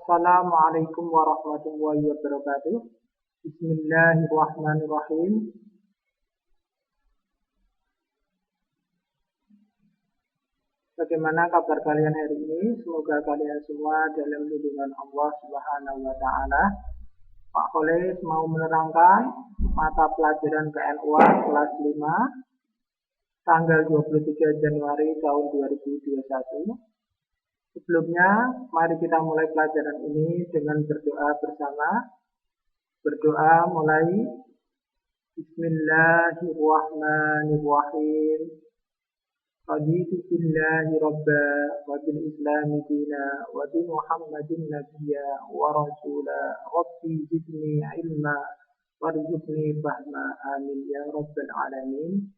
Assalamualaikum warahmatullahi wabarakatuh. Bismillahirrahmanirrahim. Bagaimana kabar kalian hari ini? Semoga kalian semua dalam lindungan Allah Subhanahu wa taala. Pak Kholis mau menerangkan mata pelajaran PNUA kelas 5 tanggal 23 Januari tahun 2021. Sebelumnya, mari kita mulai pelajaran ini dengan berdoa bersama. Berdoa mulai. Bismillahirrahmanirrahim. Raditu billahi rabba wa bil islami dina wa bi Muhammadin nabiyya wa rasula. Rabbi zidni ilma warzuqni fahma. Amin ya rabbal alamin.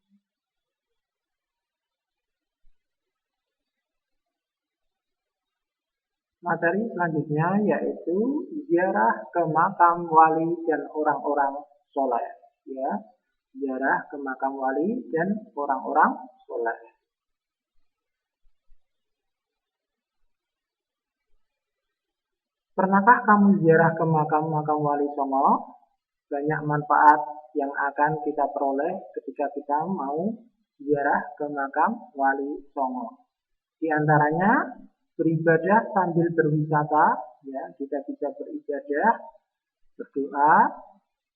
Materi selanjutnya yaitu ziarah ke makam wali dan orang-orang soleh. Ya, ziarah ke makam wali dan orang-orang soleh. Pernahkah kamu ziarah ke makam-makam wali Songo? Banyak manfaat yang akan kita peroleh ketika kita mau ziarah ke makam wali Songo. Di antaranya beribadah sambil berwisata, ya, kita bisa beribadah, berdoa,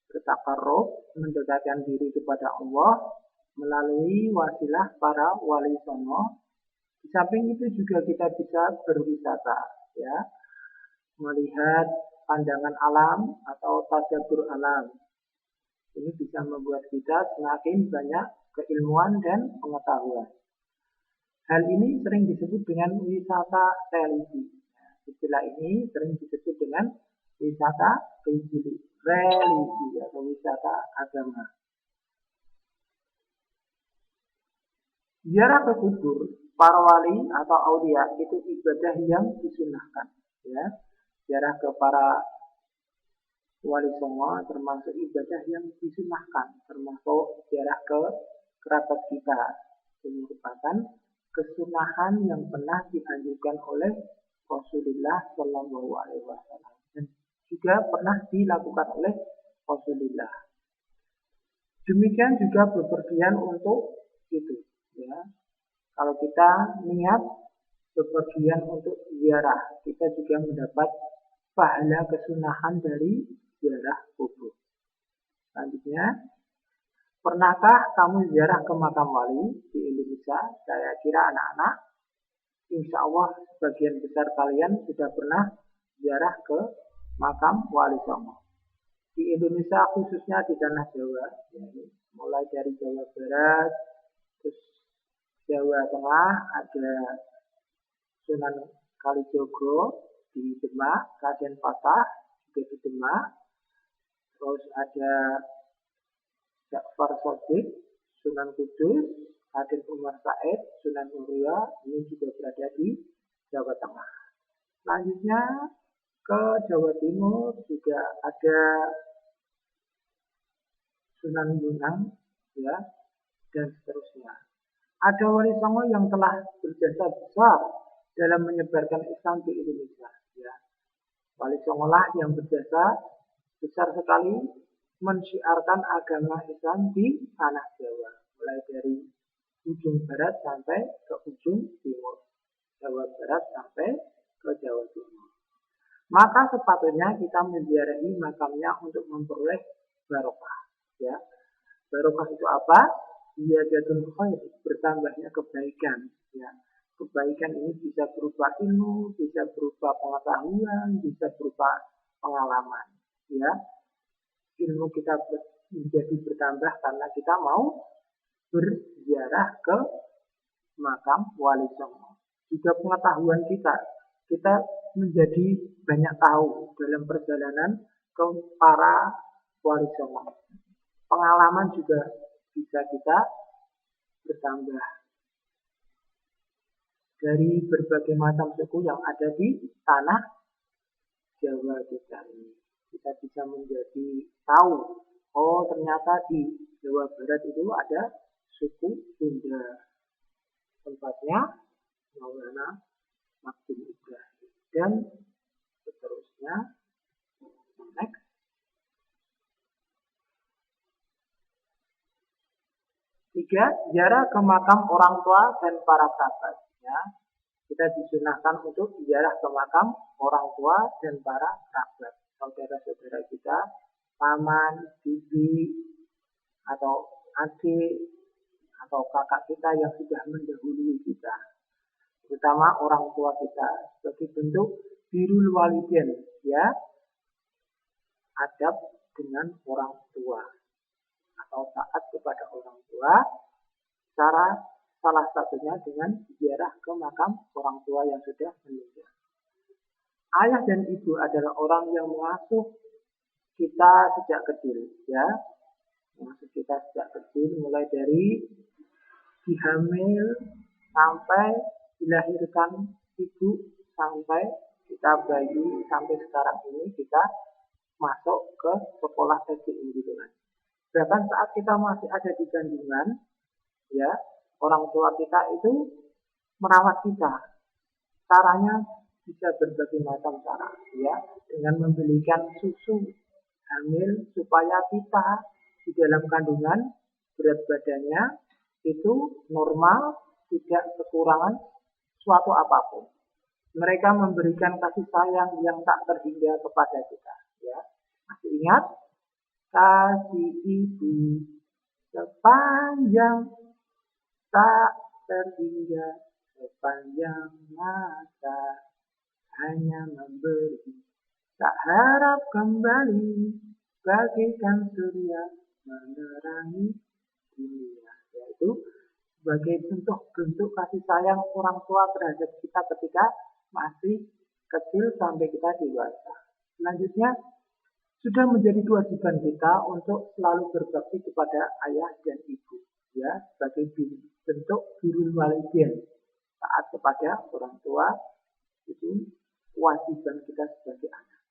bertakarrub, mendekatkan diri kepada Allah melalui wasilah para wali songo. Di samping itu juga kita bisa berwisata, ya, melihat pandangan alam atau tadabbur alam. Ini bisa membuat kita semakin banyak keilmuan dan pengetahuan. Hal ini sering disebut dengan wisata religi. Istilah ini sering disebut dengan wisata religi atau wisata agama. Ziarah ke kubur para wali atau aulia itu ibadah yang disunahkan. Ya, ziarah ke para wali songo termasuk ibadah yang disunahkan, termasuk ziarah ke kerabat kita. Ini merupakan kesunahan yang pernah dianjurkan oleh Rasulullah Shallallahu Alaihi Wasallam dan juga pernah dilakukan oleh Rasulullah. Demikian juga bepergian untuk itu, ya. Kalau kita niat bepergian untuk ziarah, kita juga mendapat pahala kesunahan dari ziarah kubur. Selanjutnya, pernahkah kamu ziarah ke makam wali di Indonesia? Saya kira anak-anak, insya Allah sebagian besar kalian sudah pernah ziarah ke makam wali songo. Di Indonesia khususnya di tanah Jawa, mulai dari Jawa Barat, terus Jawa Tengah ada Sunan Kalijogo di Demak, Raden Fatah juga di Demak, terus ada Ja'far Shadiq, Sunan Kudus, Raden Umar Said, Sunan Muria, ini juga berada di Jawa Tengah. Selanjutnya ke Jawa Timur juga ada Sunan Bonang, ya, dan seterusnya. Ada wali songo yang telah berjasa besar dalam menyebarkan Islam di Indonesia. Ya. Wali songo lah yang berjasa besar sekali mensyiarkan agama Islam di tanah Jawa, mulai dari ujung barat sampai ke ujung timur, Jawa Barat sampai ke Jawa Timur. Maka sepatutnya kita menziarahi makamnya untuk memperoleh barokah. Ya, barokah itu apa? Ziyadatul khair, bertambahnya kebaikan. Ya, kebaikan ini bisa berupa ilmu, bisa berupa pengetahuan, bisa berupa pengalaman. Ya. Ilmu kita menjadi bertambah karena kita mau berziarah ke makam wali songo. Juga pengetahuan kita menjadi banyak tahu dalam perjalanan ke para wali songo. Pengalaman juga bisa kita bertambah dari berbagai macam suku yang ada di tanah Jawa kita ini. Kita bisa menjadi tahu, oh ternyata di Jawa Barat itu ada suku Sunda, tempatnya Maulana Maktum Ibrahim, dan seterusnya. Tiga, ziarah ke makam orang tua dan para kerabat. Ya, kita disunahkan untuk ziarah ke makam orang tua dan para kerabat, saudara-saudara kita, paman, bibi, atau adik, atau kakak kita yang sudah mendahului kita, terutama orang tua kita, sebagai bentuk birrul walidain, ya, adab dengan orang tua atau taat kepada orang tua. Cara salah satunya dengan ziarah ke makam orang tua yang sudah meninggal. Ayah dan ibu adalah orang yang mengasuh kita sejak kecil, ya, mengasuh kita sejak kecil, mulai dari dihamil sampai dilahirkan ibu, sampai kita bayi, sampai sekarang ini kita masuk ke sekolah SD gitu kan. Bahkan saat kita masih ada di kandungan, ya, orang tua kita itu merawat kita. Caranya bisa berbagai macam cara, ya, dengan membelikan susu hamil supaya kita di dalam kandungan berat badannya itu normal, tidak kekurangan suatu apapun. Mereka memberikan kasih sayang yang tak terhingga kepada kita, ya. Masih ingat? Kasih ibu sepanjang tak terhingga, sepanjang masa hanya memberi, tak harap kembali, bagaikan surya menerangi dunia. Yaitu sebagai bentuk kasih sayang orang tua terhadap kita ketika masih kecil sampai kita dewasa. Selanjutnya, sudah menjadi kewajiban kita untuk selalu berbakti kepada ayah dan ibu, ya, sebagai bentuk birrul walidain, taat kepada orang tua itu kewajiban kita sebagai anak.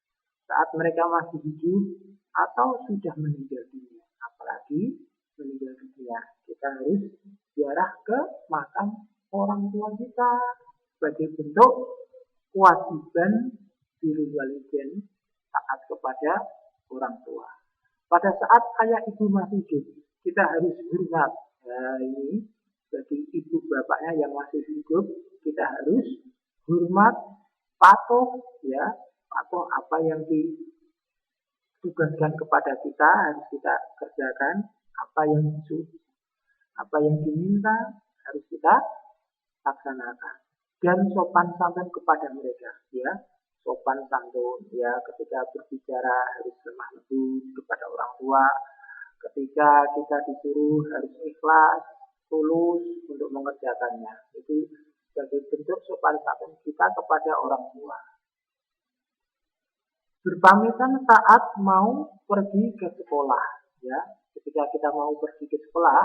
Saat mereka masih hidup atau sudah meninggal dunia, apalagi meninggal dunia, kita harus ziarah ke makam orang tua kita sebagai bentuk kewajiban birrul walidain, taat kepada orang tua. Pada saat ayah ibu masih hidup, kita harus hormat. Nah, ini bagi ibu bapaknya yang masih hidup, kita harus hormat, patuh, ya, patuh apa yang ditugaskan kepada kita harus kita kerjakan, apa yang diminta harus kita laksanakan, dan sopan santun kepada mereka, ya, sopan santun, ya, ketika berbicara harus lemah lembut kepada orang tua, ketika kita disuruh harus ikhlas, tulus untuk mengerjakannya. Itu sebagai bentuk sopan santun kita kepada orang tua. Berpamitan saat mau pergi ke sekolah, ya, ketika kita mau pergi ke sekolah,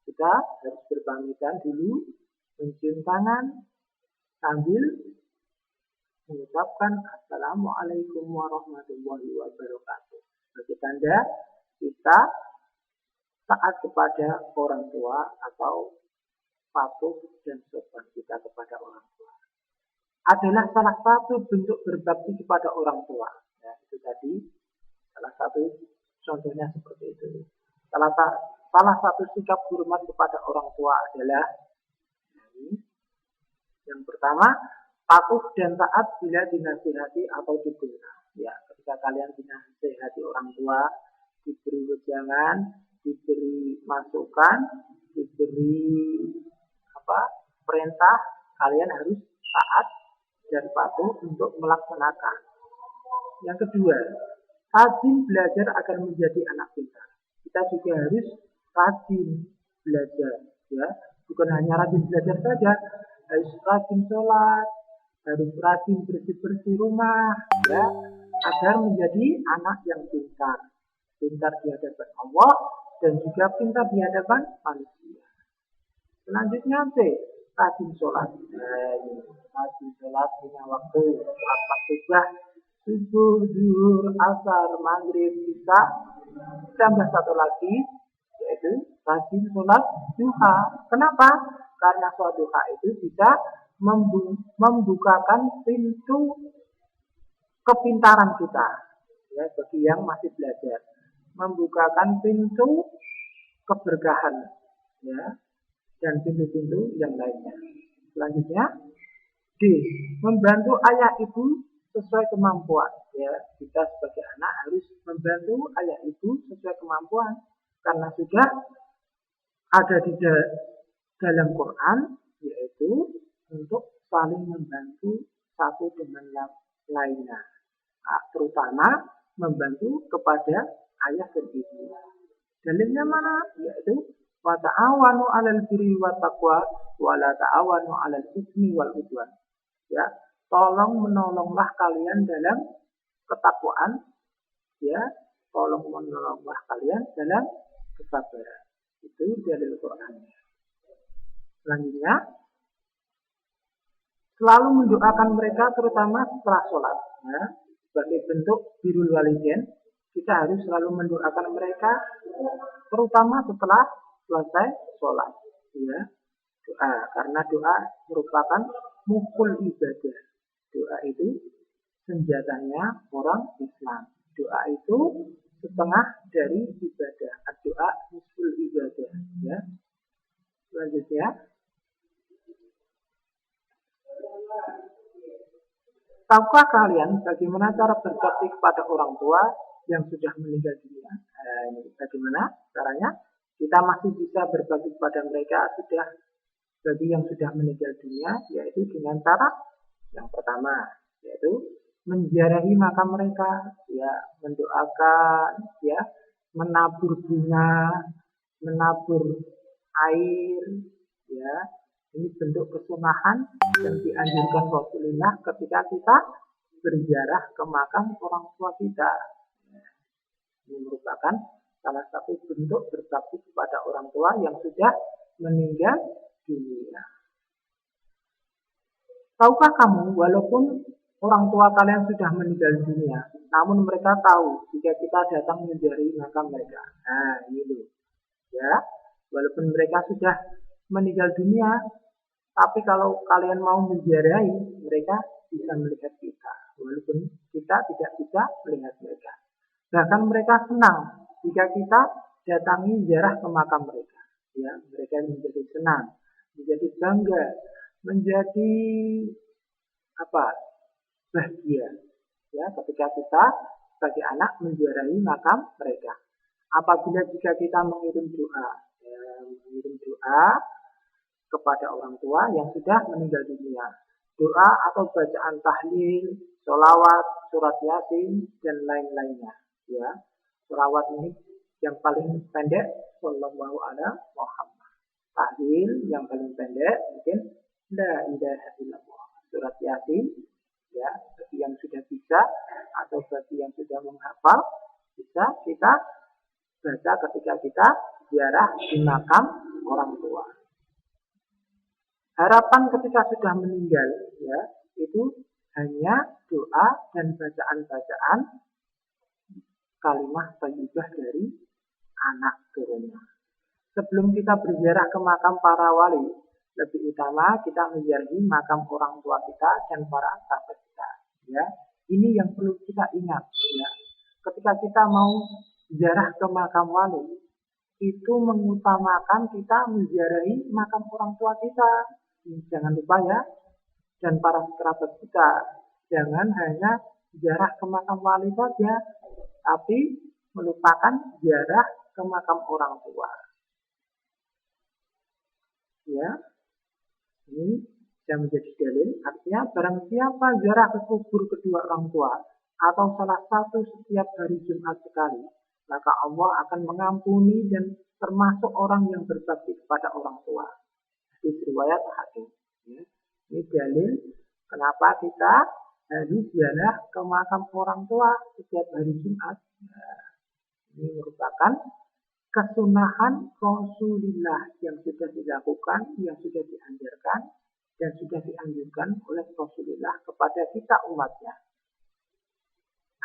kita harus berpamitan dulu, mencium tangan sambil mengucapkan Assalamualaikum warahmatullahi wabarakatuh. Sebagai tanda kita taat kepada orang tua atau patuh dan sopan kita kepada orang tua. Adalah salah satu bentuk berbakti kepada orang tua. Ya, itu tadi salah satu contohnya seperti itu. Salah satu sikap hormat kepada orang tua adalah yang pertama, patuh dan taat bila dinasihati atau dibina. Ya, ketika kalian dinasihati orang tua, diberi wejangan, diberi masukan, diberi perintah, kalian harus taat dan patuh untuk melaksanakan. Yang kedua, rajin belajar agar menjadi anak pintar. Kita juga harus rajin belajar, ya, bukan hanya rajin belajar saja, harus rajin sholat, harus rajin bersih-bersih rumah, ya, agar menjadi anak yang pintar di hadapan Allah dan juga pintar di hadapan manusia. Selanjutnya rajin sholat. Rajin sholat punya waktu subuh, zuhur, asar, maghrib, isya. Tambah satu lagi, yaitu rajin sholat duha. Kenapa? Karena sholat duha itu bisa membukakan pintu kepintaran kita, ya, bagi yang masih belajar, membukakan pintu keberkahan ya, dan pintu-pintu yang lainnya. Selanjutnya, D. Membantu ayah ibu sesuai kemampuan. Ya, kita sebagai anak harus membantu ayah ibu sesuai kemampuan karena sudah ada di dalam Quran, yaitu untuk saling membantu satu dengan lainnya, terutama membantu kepada ayah dan ibu. Dalilnya mana? Yaitu wa ta'awanu 'alal birri wat taqwa wa la ta'awanu 'alal itsmi wal 'udwan. Ya, tolong menolonglah kalian dalam ketakwaan, ya, tolong menolonglah kalian dalam kesabaran. Itu dalil Quran. Selanjutnya, selalu mendoakan mereka terutama setelah sholat. Ya, sebagai bentuk birrul walidain, kita harus selalu mendoakan mereka terutama setelah selesai sholat. Ya, doa, karena doa merupakan mukul ibadah. Doa itu senjatanya orang Islam. Doa itu setengah dari ibadah. Doa mukul ibadah. Ya. Selanjutnya, tahukah kalian bagaimana cara berbakti kepada orang tua yang sudah meninggal dunia? Bagaimana caranya? Kita masih bisa berbakti kepada mereka bagi yang sudah meninggal dunia, yaitu dengan cara yang pertama, yaitu menziarahi makam mereka, ya, mendoakan, ya, menabur bunga, menabur air, ya. Ini bentuk kesunahan yang dianjurkan Rasulullah ketika kita berziarah ke makam orang tua kita. Ini merupakan salah satu bentuk berbakti kepada orang tua yang sudah meninggal dunia. Tahukah kamu, walaupun orang tua kalian sudah meninggal dunia, namun mereka tahu jika kita datang menziarahi makam mereka. Nah, ini loh. Ya, walaupun mereka sudah meninggal dunia, tapi kalau kalian mau menziarahi, mereka bisa melihat kita, walaupun kita tidak bisa melihat mereka. Bahkan mereka senang jika kita datangi ziarah ke makam mereka. Ya, mereka menjadi senang, menjadi bangga, menjadi bahagia. Ya, ketika kita sebagai anak menziarahi makam mereka. Apabila jika kita mengirim doa kepada orang tua yang sudah meninggal dunia, doa atau bacaan tahlil, sholawat, surat yasin, dan lain-lainnya. Ya, sholawat ini yang paling pendek, sallallahu ala Muhammad. Tahlil yang paling pendek mungkin la ilaha illallah. Surat yasin, ya, bagi yang sudah bisa atau bagi yang sudah menghafal, bisa kita baca ketika kita ziarah di makam orang tua. Harapan ketika sudah meninggal, ya, itu hanya doa dan bacaan-bacaan kalimah thayyibah dari anak turunnya. Sebelum kita berziarah ke makam para wali, lebih utama kita menziarahi makam orang tua kita dan para sahabat kita. Ya, ini yang perlu kita ingat. Ya, ketika kita mau ziarah ke makam wali, itu mengutamakan kita menziarahi makam orang tua kita. Jangan lupa ya, dan para kerabat kita, jangan hanya ziarah ke makam wali saja, tapi melupakan ziarah ke makam orang tua. Ya, ini bisa menjadi dalil. Artinya barang siapa ziarah ke kubur kedua orang tua atau salah satu setiap hari Jumat sekali, maka Allah akan mengampuni dan termasuk orang yang berbakti kepada orang tua. Di riwayat Hakim. Ya. Ini dalil kenapa kita harus ziarah ke makam orang tua setiap hari Jumat. Nah, ini merupakan kesunahan Rasulullah yang sudah dilakukan, yang sudah dianjurkan, dan sudah dianjurkan oleh Rasulullah kepada kita umatnya.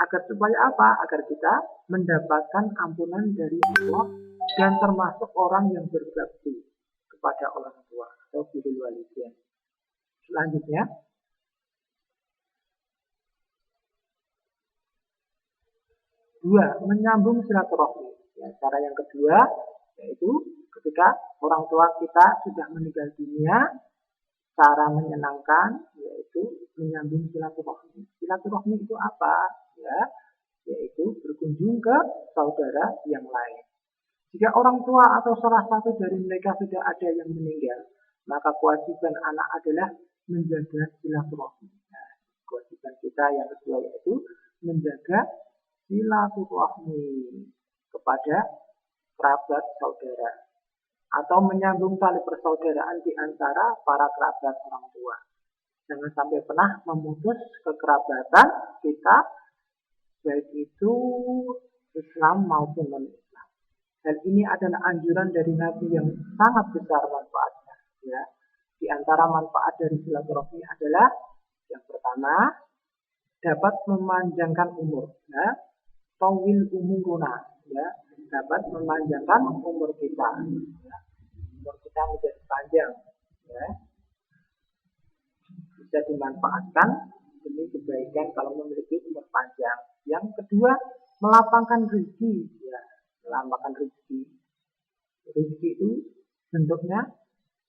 Agar supaya apa? Agar kita mendapatkan ampunan dari Allah dan termasuk orang yang berbakti kepada orang tua atau birrul walidain. Selanjutnya, dua, menyambung silaturahmi. Ya, cara yang kedua yaitu ketika orang tua kita sudah meninggal dunia, cara menyenangkan yaitu menyambung silaturahmi. Silaturahmi itu apa? Ya, yaitu berkunjung ke saudara yang lain. Jika orang tua atau salah satu dari mereka sudah ada yang meninggal, maka kewajiban anak adalah menjaga silaturahmi. Nah, kewajiban kita yang kedua yaitu menjaga silaturahmi kepada kerabat saudara atau menyambung tali persaudaraan di antara para kerabat orang tua. Jangan sampai pernah memutus kekerabatan kita, baik itu Islam maupun non-Islam. Hal ini adalah anjuran dari Nabi yang sangat besar manfaatnya. Ya. Di antara manfaat dari silaturahmi adalah yang pertama, dapat memanjangkan umur. Ya. Tawil umuruna. Ya. Dapat memanjangkan umur kita. Ya. Umur kita menjadi panjang. Ya. Bisa dimanfaatkan demi kebaikan kalau memiliki umur panjang. Yang kedua, melapangkan rezeki. Ya. Melapangkan rezeki. Rezeki itu bentuknya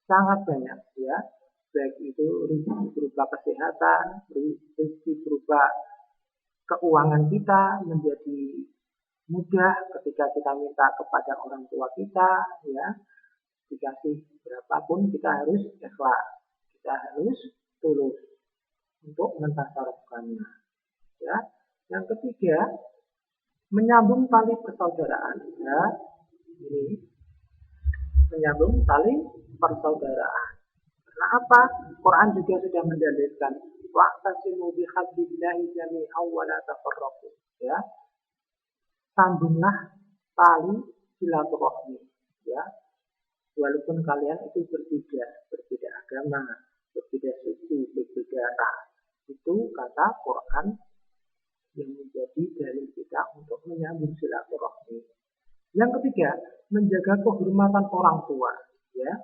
sangat banyak, ya. Baik itu rezeki berupa kesehatan, rezeki berupa keuangan kita menjadi mudah ketika kita minta kepada orang tua kita, ya. Dikasih berapapun kita harus ikhlas, kita harus tulus untuk mentasarufkannya, ya. Yang ketiga, menyambung tali persaudaraan, ya. Ini menyambung tali persaudaraan. Karena apa? Quran juga sudah mendalilkan wa'tasimu bihablillahi jami'an wa la tafarraqu. Ya. Sambunglah tali silaturahmi, ya. Walaupun kalian itu berbeda agama, berbeda suku, berbeda ras. Itu kata Quran yang menjadi dalil kita untuk menyambung silaturahmi. Yang ketiga, menjaga kehormatan orang tua, ya.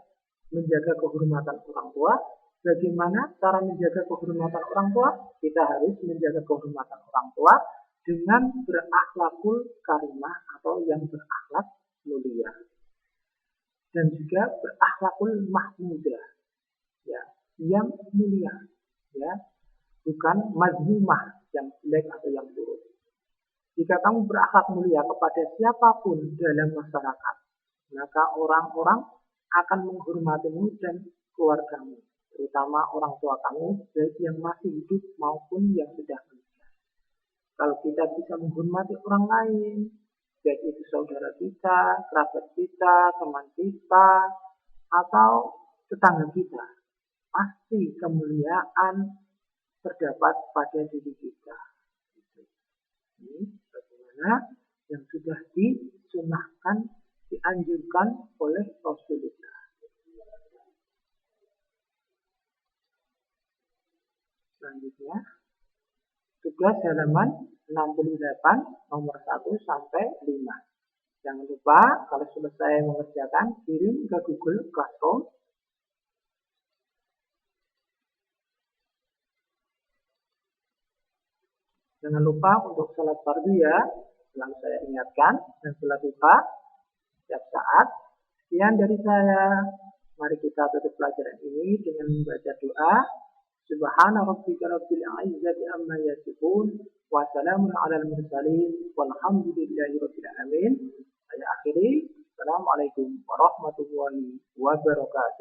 Menjaga kehormatan orang tua. Bagaimana cara menjaga kehormatan orang tua? Kita harus menjaga kehormatan orang tua dengan berakhlakul karimah atau yang berakhlak mulia. Dan juga berakhlakul mahmudah, ya, yang mulia, ya. Bukan mazmumah yang jelek atau yang buruk. Jika kamu berakhlak mulia kepada siapapun dalam masyarakat, maka orang-orang akan menghormatimu dan keluargamu, terutama orang tua kamu, baik yang masih hidup maupun yang sudah meninggal. Kalau kita bisa menghormati orang lain, baik itu saudara kita, kerabat kita, teman kita, atau tetangga kita, pasti kemuliaan terdapat pada diri kita. Ini bagaimana yang sudah disunahkan, dianjurkan oleh Rasulullah. Selanjutnya, tugas halaman 68 nomor 1 sampai 5. Jangan lupa kalau selesai mengerjakan, kirim ke Google Classroom. Jangan lupa untuk sholat fardu ya, selalu saya ingatkan, dan sholat duha setiap saat. Sekian dari saya. Mari kita tutup pelajaran ini dengan membaca doa. Subhana rabbika rabbil izzati amma yasifun, wa salamun alal mursalin, walhamdulillahi rabbil alamin. Saya akhiri. Assalamualaikum warahmatullahi wabarakatuh.